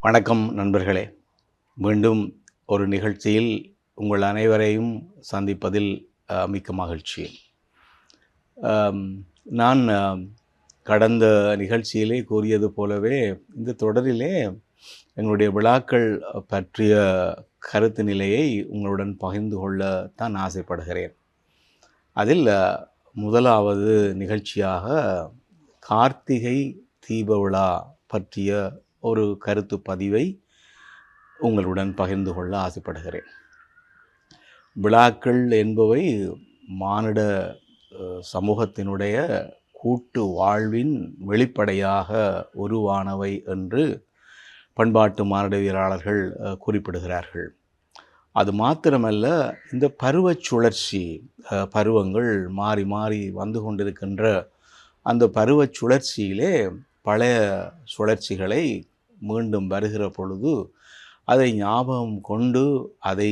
வணக்கம் நண்பர்களே. மீண்டும் ஒரு நிகழ்ச்சியில் உங்கள் அனைவரையும் சந்திப்பதில் மிக்க மகிழ்ச்சி. நான் கடந்த நிகழ்ச்சியிலே கூறியது போலவே இந்த தொடரிலே எங்களுடைய விழாக்கள் பற்றிய கருத்து நிலையை உங்களுடன் பகிர்ந்து கொள்ளத்தான் ஆசைப்படுகிறேன். அதில் முதலாவது நிகழ்ச்சியாக கார்த்திகை தீப விழா பற்றிய ஒரு கருத்து பதிவை உங்களுடன் பகிர்ந்து கொள்ள ஆசைப்படுகிறேன். விழாக்கள் என்பவை மானிட சமூகத்தினுடைய கூட்டு வாழ்வின் வெளிப்படையாக உருவானவை என்று பண்பாட்டு மானிடவியலாளர்கள் குறிப்பிடுகிறார்கள். அது மாத்திரமல்ல, இந்த பருவச் சுழற்சி, பருவங்கள் மாறி மாறி வந்து கொண்டிருக்கின்ற அந்த பருவச் சுழற்சியிலே பழைய சுழற்சிகளை மீண்டும் வருகிற பொழுது அதை ஞாபகம் கொண்டு அதை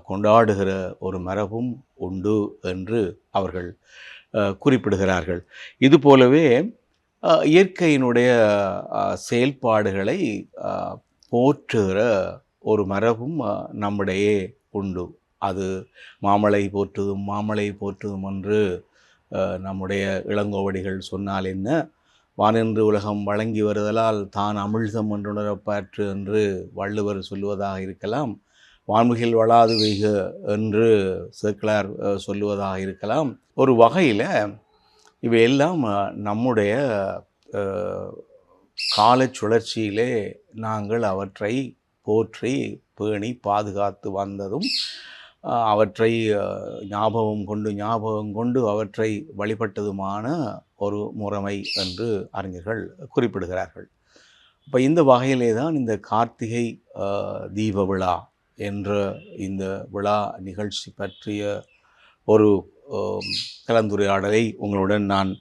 கொண்டாடுகிற ஒரு மரபும் உண்டு என்று அவர்கள் குறிப்பிடுகிறார்கள். இதுபோலவே இயற்கையினுடைய செயல்பாடுகளை போற்றுகிற ஒரு மரபும் நம்மிடையே உண்டு. அது மாமலை போற்றுதும் என்று நம்முடைய இளங்கோவடிகள் சொன்னால் என்ன, வானென்று உலகம் வழங்கி வருதலால் தான் அமிழ்தம் என்றுணரப்பாற்று என்று வள்ளுவர் சொல்லுவதாக இருக்கலாம், வான்முகில் வளாது வெய்க என்று சேக்கிழார் சொல்லுவதாக இருக்கலாம். ஒரு வகையில் இவையெல்லாம் நம்முடைய கால சுழற்சியிலே நாங்கள் அவற்றை போற்றி பேணி பாதுகாத்து வந்ததும், அவற்றை ஞாபகம் கொண்டு அவற்றை வழிபட்டதுமான ஒரு முறைமை என்று அறிஞர்கள் குறிப்பிடுகிறார்கள். இப்போ இந்த வகையிலே தான் இந்த கார்த்திகை தீப விழா என்ற இந்த விழா நிகழ்ச்சி பற்றிய ஒரு கலந்துரையாடலை உங்களுடன் நான்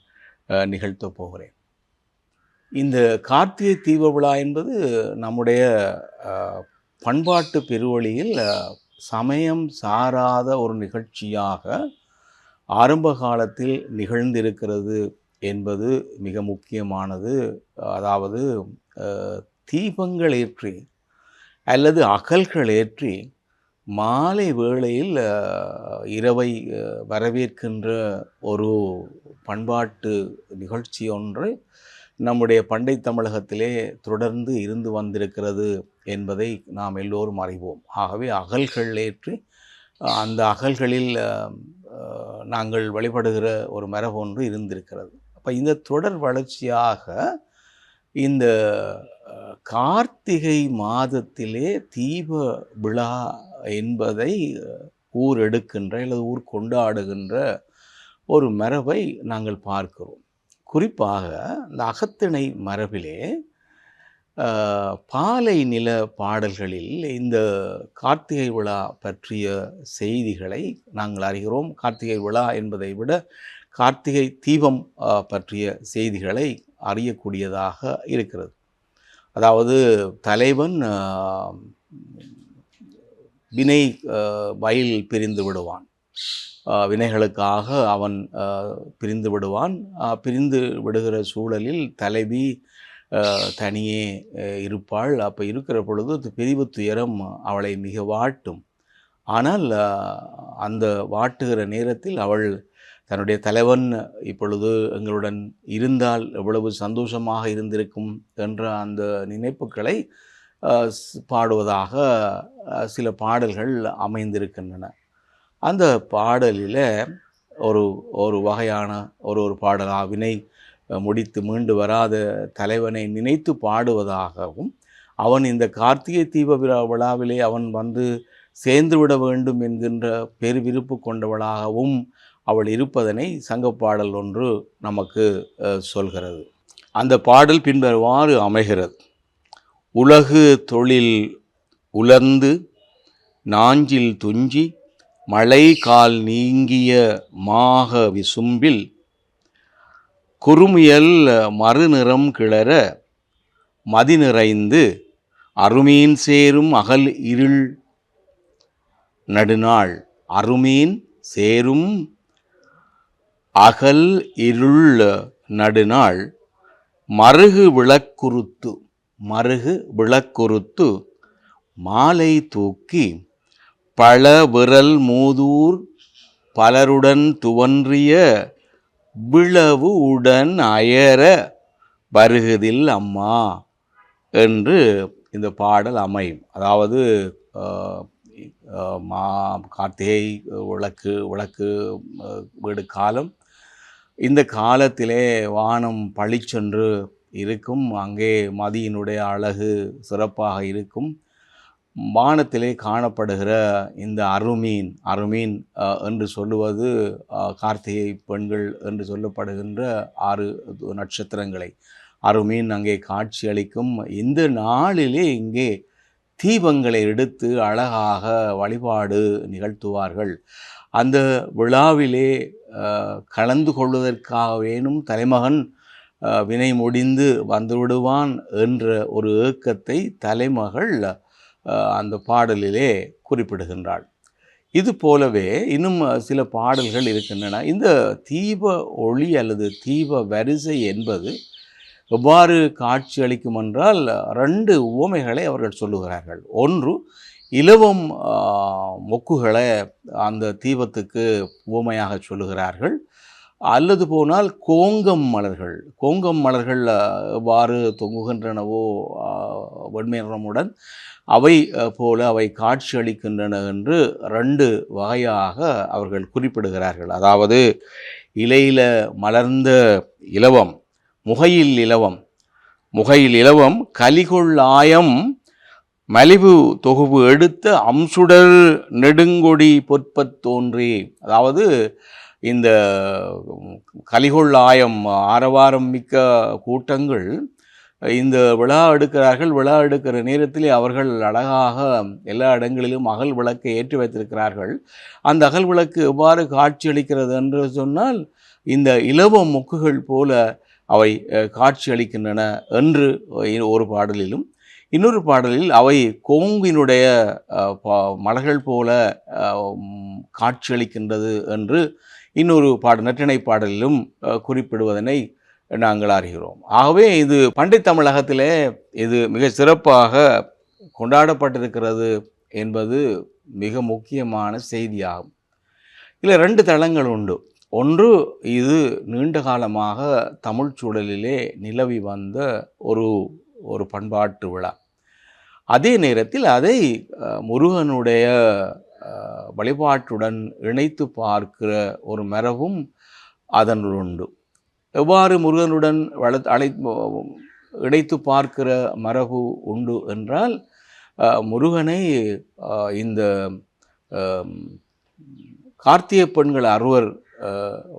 நிகழ்த்தப் போகிறேன். இந்த கார்த்திகை தீப விழா என்பது நம்முடைய பண்பாட்டு பெருவழியில் சமயம் சாராத ஒரு நிகழ்ச்சியாக ஆரம்ப காலத்தில் நிகழ்ந்திருக்கிறது என்பது மிக முக்கியமானது. அதாவது தீபங்கள் ஏற்றி அல்லது அகல்கள் ஏற்றி மாலை வேளையில் இரவை வரவேற்கின்ற ஒரு பண்பாட்டு நிகழ்ச்சி ஒன்று நம்முடைய பண்டை தமிழகத்திலே தொடர்ந்து இருந்து வந்திருக்கிறது என்பதை நாம் எல்லோரும் அறிவோம். ஆகவே அகல்கள் ஏற்றி அந்த அகல்களில் நாங்கள் வழிபடுகிற ஒரு மரபு ஒன்று இருந்திருக்கிறது. அப்போ இந்த தொடர் வளர்ச்சியாக இந்த கார்த்திகை மாதத்திலே தீப விழா என்பதை ஊர் எடுக்கின்ற அல்லது ஊர் கொண்டாடுகின்ற ஒரு மரபை நாங்கள் பார்க்கிறோம். குறிப்பாக இந்த அகத்திணை மரபிலே பாலை நில பாடல்களில் இந்த கார்த்திகை விழா பற்றிய செய்திகளை நாங்கள் அறிகிறோம். கார்த்திகை விழா என்பதை விட கார்த்திகை தீபம் பற்றிய செய்திகளை அறியக்கூடியதாக இருக்கிறது. அதாவது தலைவன் வினை வயல் பிரிந்து விடுவான், வினைகளுக்காக அவன் பிரிந்து விடுவான். பிரிந்து விடுகிற சூழலில் தலைவி தனியே இருப்பாள். அப்போ இருக்கிற பொழுது பிரிவு துயரம் அவளை மிக வாட்டும். ஆனால் அந்த வாட்டுகிற நேரத்தில் அவள் தன்னுடைய தலைவன் இப்பொழுது எங்களுடன் இருந்தால் எவ்வளவு சந்தோஷமாக இருந்திருக்கும் என்ற அந்த நினைப்புகளை பாடுவதாக சில பாடல்கள் அமைந்திருக்கின்றன. அந்த பாடலில் ஒரு வகையான ஒரு பாடலாக வினை முடித்து மீண்டு வராத தலைவனை நினைத்து பாடுவதாகவும், அவன் இந்த கார்த்திகை தீப விழாவிலே அவன் வந்து சேர்ந்து விட வேண்டும் என்கின்ற பெருவிருப்பு கொண்டவளாகவும் அவள் இருப்பதனை சங்கப்பாடல் ஒன்று நமக்கு சொல்கிறது. அந்த பாடல் பின்வருமாறு அமைகிறது. உலகு தொழில் உலர்ந்து நாஞ்சில் துஞ்சி மழை கால் நீங்கிய மாக விசும்பில் குறுமுயல் மறுநிறம் கிளற மதி நிறைந்து அருமீன் சேரும் அகல் இருள் நடுநாள். அருமீன் சேரும் அகல் இருள் நடுநாள் மருகு விளக்குறுத்து மருகு விளக்குறுத்து மாலை தூக்கி பல விரல் மூதூர் பலருடன் துவன்றிய விளவு உடன் அயர வருகுதில் அம்மா என்று இந்த பாடல் அமையும். அதாவது கார்த்திகை விளக்கு வீடு காலம். இந்த காலத்திலே வானம் பளிச்சென்று இருக்கும். அங்கே மதியினுடைய அழகு சிறப்பாக இருக்கும். வானத்திலே காணப்படுகிற இந்த அருமீன் என்று சொல்லுவது கார்த்திகை பெண்கள் என்று சொல்லப்படுகின்ற 6 நட்சத்திரங்களை அருமீன் அங்கே காட்சி அளிக்கும். இந்த நாளிலே இங்கே தீபங்களை எடுத்து அழகாக வழிபாடு நிகழ்த்துவார்கள். அந்த விழாவிலே கலந்து கொள்வதற்காக வேணும் தலைமகன் வினை முடிந்து வந்துவிடுவான் என்ற ஒரு ஏக்கத்தை தலைமகள் அந்த பாடலிலே குறிப்பிடுகின்றாள். இது போலவே இன்னும் சில பாடல்கள் இருக்கின்றன. இந்த தீப ஒளி அல்லது தீப வரிசை என்பது எவ்வாறு காட்சி அளிக்கும் என்றால் 2 உவமைகளை அவர்கள் சொல்லுகிறார்கள். ஒன்று, இலவம் மொக்குகளை அந்த தீபத்துக்கு உவமையாக சொல்லுகிறார்கள். அல்லது போனால் கோங்கம் மலர்கள் எவ்வாறு தொங்குகின்றனவோ வெண்மையுடன் அவை போல அவை காட்சி அளிக்கின்றன என்று 2 வகையாக அவர்கள் குறிப்பிடுகிறார்கள். அதாவது இலையில மலர்ந்த இலவம், முகையில் இலவம் கலிகொள் ஆயம் மலிவு தொகுப்பு எடுத்த அம்சுடர் நெடுங்கொடி பொற்பத் தோன்றி. அதாவது இந்த கலிகொள் ஆயம் ஆரவாரம் மிக்க கூட்டங்கள் இந்த விழா எடுக்கிறார்கள். விழா எடுக்கிற நேரத்தில் அவர்கள் அழகாக எல்லா இடங்களிலும் அகல் விளக்கை ஏற்றி வைத்திருக்கிறார்கள். அந்த அகல் விளக்கு எவ்வாறு காட்சியளிக்கிறது என்று சொன்னால் இந்த இலவ மொக்குகள் போல அவை காட்சியளிக்கின்றன என்று ஒரு பாடலிலும், இன்னொரு பாடலில் அவை கோங்கினுடைய மலர்கள் போல காட்சியளிக்கின்றது என்று இன்னொரு நற்றிணை பாடலிலும் குறிப்பிடுவதனை நாங்கள் அறிகிறோம். ஆகவே இது பண்டை தமிழகத்திலே இது மிக சிறப்பாக கொண்டாடப்பட்டிருக்கிறது என்பது மிக முக்கியமான செய்தியாகும். இதில் 2 தளங்கள் உண்டு. ஒன்று, இது நீண்ட காலமாக தமிழ் சூழலிலே நிலவி வந்த ஒரு பண்பாட்டு விழா. அதே நேரத்தில் அதை முருகனுடைய வழிபாட்டுடன் இணைத்து பார்க்கிற ஒரு மரபும் அதனுள் உண்டு. எவ்வாறு முருகனுடன் இணைத்து பார்க்கிற மரபு உண்டு என்றால், முருகனை இந்த கார்த்திகை பெண்கள் 6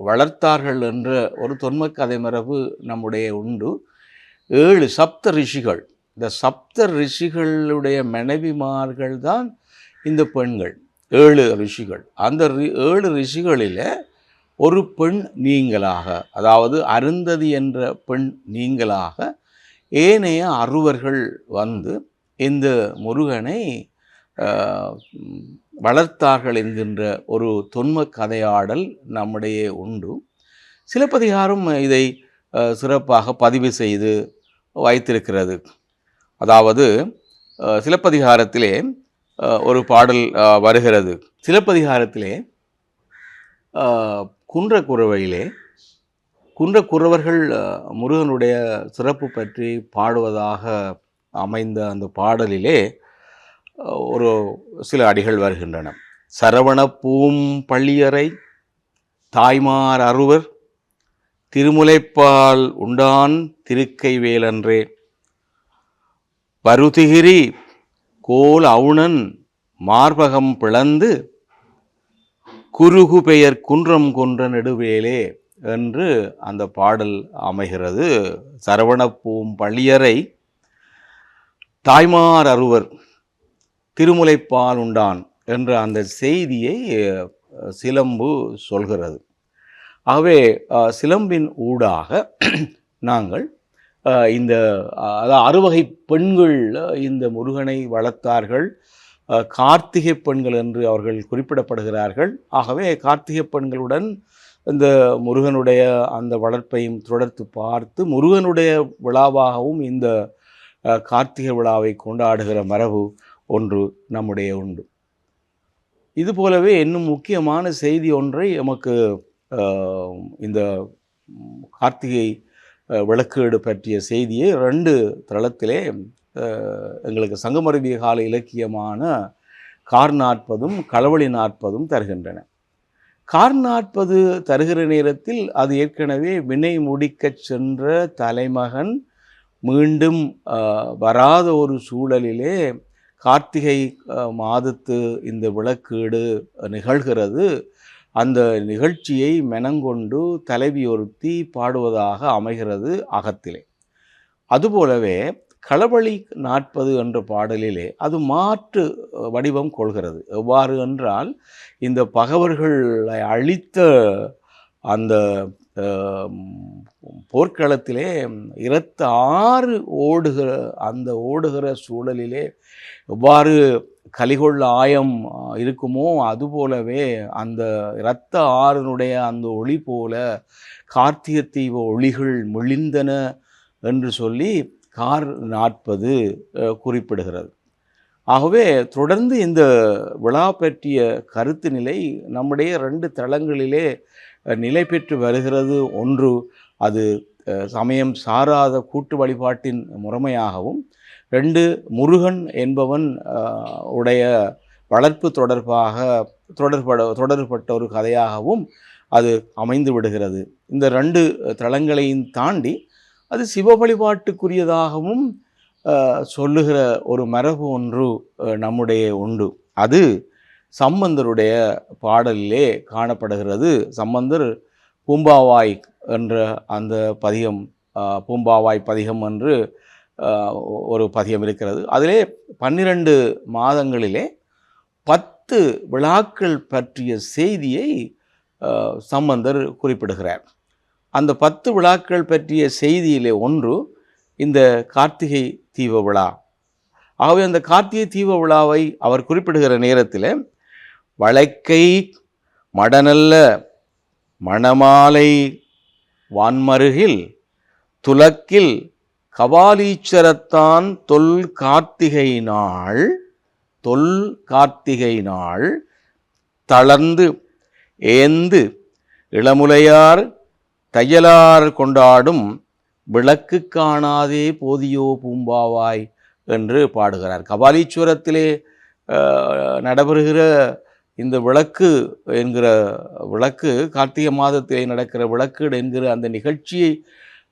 வளர்த்தார்கள் என்ற ஒரு தொன்ம கதை மரபு நம்முடைய உண்டு. 7 சப்த ரிஷிகள், இந்த சப்த ரிஷிகளுடைய மனைவிமார்கள் தான் இந்த பெண்கள். 7 ரிஷிகள். அந்த 7 ரிஷிகளில் ஒரு பெண் நீங்களாக, அதாவது அருந்ததி என்ற பெண் நீங்களாக ஏனைய 6 வந்து இந்த முருகனை வளர்த்தார்கள் என்கின்ற ஒரு தொன்ம கதையாடல் நம்முடைய உண்டு. சிலப்பதிகாரம் இதை சிறப்பாக பதிவு செய்து வைத்திருக்கிறது. அதாவது சிலப்பதிகாரத்திலே ஒரு பாடல் வருகிறது. சிலப்பதிகாரத்திலே குன்றக்குறவர்கள் முருகனுடைய சிறப்பு பற்றி பாடுவதாக அமைந்த அந்த பாடலிலே ஒரு சில அடிகள் வருகின்றன. சரவணப்பூம் பள்ளியறை தாய்மார் 6 திருமுலைப்பால் உண்டான் திருக்கை வேலன்றே வருதிகிரி கோல் அவுணன் மார்பகம் பிளந்து குருகு பெயர் குன்றம் கொன்ற நெடுவேலே என்று அந்த பாடல் அமைகிறது. சரவணப்பூம் பள்ளியறை தாய்மார் 6 திருமுலைப்பால் உண்டான் என்ற அந்த செய்தியை சிலம்பு சொல்கிறது. ஆகவே சிலம்பின் ஊடாக நாங்கள் இந்த 6 வகை பெண்கள் இந்த முருகனை வளர்த்தார்கள். கார்த்திகை பெண்கள் என்று அவர்கள் குறிப்பிடப்படுகிறார்கள். ஆகவே கார்த்திகை பெண்களுடன் இந்த முருகனுடைய அந்த வளர்ப்பையும் தொடர்ந்து பார்த்து முருகனுடைய விழாவாகவும் இந்த கார்த்திகை விழாவை கொண்டாடுகிற மரபு ஒன்று நம்முடைய உண்டு. இதுபோலவே இன்னும் முக்கியமான செய்தி ஒன்றை எமக்கு இந்த கார்த்திகை விளக்கேடு பற்றிய செய்தியை 2 தளத்திலே எங்களுக்கு சங்கமருவிய கால இலக்கியமான கார் 40ம் களவழி 40ம் தருகின்றன. கார் 40 தருகிற நேரத்தில் அது ஏற்கனவே வினை முடிக்கச் சென்ற தலைமகன் மீண்டும் வராத ஒரு சூழலிலே கார்த்திகை மாதத்து இந்த விளக்கேடு நிகழ்கிறது. அந்த நிகழ்ச்சியை மெனங்கொண்டு தலைவி ஒருத்தி பாடுவதாக அமைகிறது அகத்திலே. அதுபோலவே களவழி 40 என்ற பாடலிலே அது மாற்று வடிவம் கொள்கிறது. எவ்வாறு என்றால், இந்த பகைவர்களை அழித்த அந்த போர்க்களத்திலே இரத்த ஆறு ஓடுகிற அந்த ஓடுகிற சூழலிலே எவ்வாறு கலிகொள்ள ஆயம் இருக்குமோ அதுபோலவே அந்த இரத்த ஆறினுடைய அந்த ஒளி போல கார்த்திகை தீப ஒளிகள் மிளிந்தன என்று சொல்லி கார் 40 குறிப்பிடுகிறது. ஆகவே தொடர்ந்து இந்த விழா பற்றிய கருத்து நிலை நம்முடைய 2 தளங்களிலே நிலை பெற்று வருகிறது. ஒன்று, அது சமயம் சாராத கூட்டு வழிபாட்டின் முறைமையாகவும், 2, முருகன் என்பவன் உடைய வளர்ப்பு தொடர்பட்ட ஒரு கதையாகவும் அது அமைந்து விடுகிறது. இந்த 2 தளங்களையும் தாண்டி அது சிவ வழிபாட்டுக்குரியதாகவும் சொல்லுகிற ஒரு மரபு ஒன்று நம்முடைய உண்டு. அது சம்பந்தருடைய பாடலிலே காணப்படுகிறது. சம்பந்தர் பூம்பாவாய் என்ற அந்த பதிகம், பூம்பாவாய் பதிகம் என்று ஒரு பதிகம் இருக்கிறது. அதிலே 12 மாதங்களிலே 10 விழாக்கள் பற்றிய செய்தியை சம்பந்தர் குறிப்பிடுகிறார். அந்த 10 விழாக்கள் பற்றிய செய்தியிலே ஒன்று இந்த கார்த்திகை தீப விழா. ஆகவே அந்த கார்த்திகை தீப விழாவை அவர் குறிப்பிடுகிற நேரத்தில் வளைக்கை மடநல்ல மணமாலை வான்மருகில் துலக்கில் கபாலீச்சரத்தான் தொல் கார்த்திகை நாள் தளர்ந்து ஏந்து இளமுலையார் தையலார் கொண்டாடும் விளக்கு காணாதே போதியோ பூம்பாவாய் என்று பாடுகிறார். கபாலீஸ்வரத்திலே நடைபெறுகிற இந்த விளக்கு என்கிற விளக்கு, கார்த்திகை மாதத்திலே நடக்கிற விளக்கு என்கிற அந்த நிகழ்ச்சியை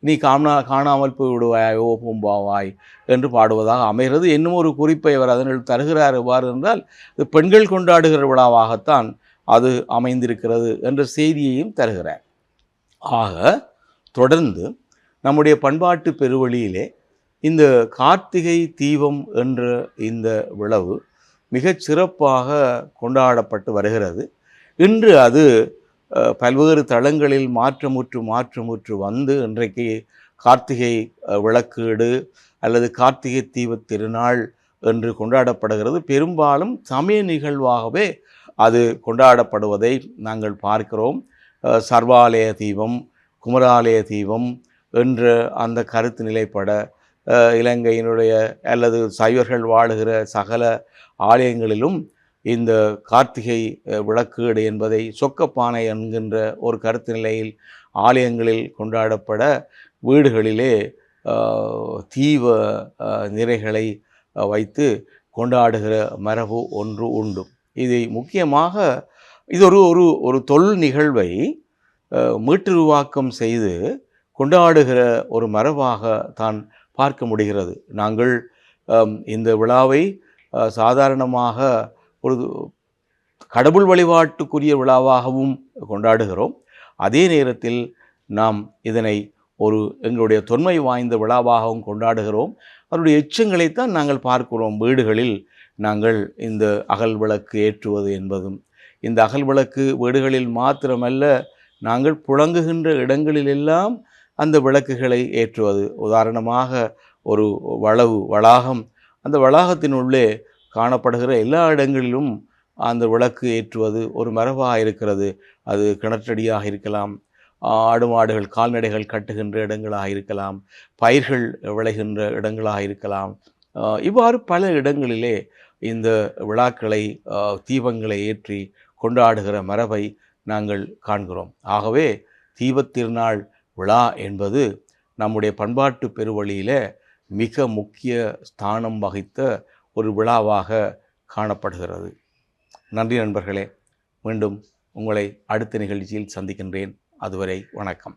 நீ காணாமல் போய் விடுவாயோ பூம்பாவாய் என்று பாடுவதாக அமைகிறது. இன்னும் ஒரு குறிப்பை அவர் அதனில் தருகிறார். எவ்வாறு என்றால், இது பெண்கள் கொண்டாடுகிற விழாவாகத்தான் அது அமைந்திருக்கிறது என்ற செய்தியையும் தருகிறார். ஆக தொடர்ந்து நம்முடைய பண்பாட்டு பெருவழியிலே இந்த கார்த்திகை தீபம் என்ற இந்த விழவு மிகச் சிறப்பாக கொண்டாடப்பட்டு வருகிறது. இன்று அது பல்வேறு தளங்களில் மாற்றமுற்று வந்து இன்றைக்கு கார்த்திகை விளக்கேடு அல்லது கார்த்திகை தீபத் திருநாள் என்று கொண்டாடப்படுகிறது. பெரும்பாலும் சமய நிகழ்வாகவே அது கொண்டாடப்படுவதை நாங்கள் பார்க்கிறோம். சர்வாலய தீபம், குமராலய தீபம் என்ற அந்த கருத்து நிலைப்பட இலங்கையினுடைய அல்லது சைவர்கள் வாழுகிற சகல ஆலயங்களிலும் இந்த கார்த்திகை விளக்கேடு என்பதை சொக்கப்பானை என்கின்ற ஒரு கருத்து நிலையில் ஆலயங்களில் கொண்டாடப்பட, வீடுகளிலே தீப நிறைகளை வைத்து கொண்டாடுகிற மரபு ஒன்று உண்டு. இதை முக்கியமாக இது ஒரு தொல் நிகழ்வை மீட்டுருவாக்கம் செய்து கொண்டாடுகிற ஒரு மரபாக தான் பார்க்க முடிகிறது. நாங்கள் இந்த விழாவை சாதாரணமாக ஒரு கடவுள் வழிபாட்டுக்குரிய விழாவாகவும் கொண்டாடுகிறோம். அதே நேரத்தில் நாம் இதனை ஒரு எங்களுடைய தொன்மை வாய்ந்த விழாவாகவும் கொண்டாடுகிறோம். அதனுடைய எச்சங்களைத்தான் நாங்கள் பார்க்கிறோம். வீடுகளில் நாங்கள் இந்த அகல் விளக்கு ஏற்றுவது என்பதும், இந்த அகல் விளக்கு வீடுகளில் மாத்திரமல்ல, நாங்கள் புழங்குகின்ற இடங்களிலெல்லாம் அந்த விளக்குகளை ஏற்றுவது. உதாரணமாக ஒரு வளாகம், அந்த வளாகத்தினுள்ளே காணப்படுகிற எல்லா இடங்களிலும் அந்த விளக்கு ஏற்றுவது ஒரு மரபாக இருக்கிறது. அது கிணற்றடியாக இருக்கலாம், ஆடு மாடுகள் கால்நடைகள் கட்டுகின்ற இடங்களாக இருக்கலாம், பயிர்கள் விளைகின்ற இடங்களாக இருக்கலாம். இவ்வாறு பல இடங்களிலே இந்த விழாக்களை தீபங்களை ஏற்றி கொண்டாடுகிற மரபை நாங்கள் காண்கிறோம். ஆகவே தீபத்திருநாள் விழா என்பது நம்முடைய பண்பாட்டு பெருவழியில் மிக முக்கிய ஸ்தானம் வகித்த ஒரு விழாவாக காணப்படுகிறது. நன்றி நண்பர்களே. மீண்டும் உங்களை அடுத்த நிகழ்ச்சியில் சந்திக்கின்றேன். அதுவரை வணக்கம்.